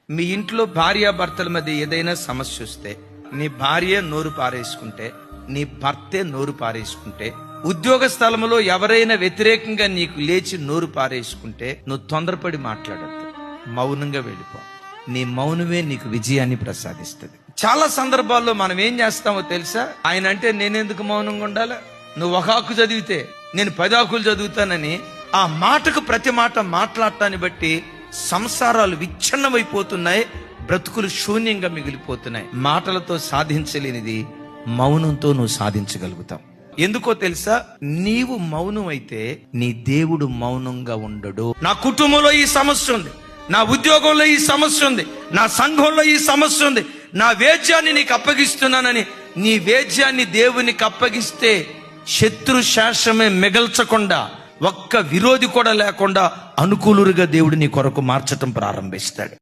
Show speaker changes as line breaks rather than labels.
మీ ఇంట్లో భార్యాభర్తల మధ్య ఏదైనా సమస్య వస్తే, నీ భార్య నోరు పారేసుకుంటే, నీ భర్తే నోరు పారేసుకుంటే, ఉద్యోగ స్థలంలో ఎవరైనా వ్యతిరేకంగా నీకు లేచి నోరు పారేసుకుంటే, నువ్వు తొందరపడి మాట్లాడద్దు, మౌనంగా వెళ్ళిపో. నీ మౌనమే నీకు విజయాన్ని ప్రసాదిస్తుంది. చాలా సందర్భాల్లో మనం ఏం చేస్తామో తెలుసా? ఆయన అంటే నేనెందుకు మౌనంగా ఉండాలా, నువ్వు ఒక ఆకు చదివితే నేను 10 ఆకులు చదువుతానని ఆ మాటకు ప్రతి మాట మాట్లాడటాన్ని బట్టి సంసారాలు విచ్ఛిన్నమైపోతున్నాయి, బ్రతుకులు శూన్యంగా మిగిలిపోతున్నాయి. మాటలతో సాధించలేనిది మౌనంతో నువ్వు సాధించగలుగుతావు. ఎందుకో తెలుసా? నీవు మౌనం అయితే నీ దేవుడు మౌనంగా ఉండడు. నా కుటుంబంలో ఈ సమస్య ఉంది, నా ఉద్యోగంలో ఈ సమస్య ఉంది, నా సంఘంలో ఈ సమస్య ఉంది, నా వేద్యాన్ని నీకు అప్పగిస్తున్నానని నీ వేద్యాన్ని దేవునికి అప్పగిస్తే శత్రు శాసమే మిగల్చకుండా, ఒక్క విరోధి కూడా లేకుండా అనుకూలుగా దేవుడు నీ కొరకు మార్చటం ప్రారంభిస్తాడు.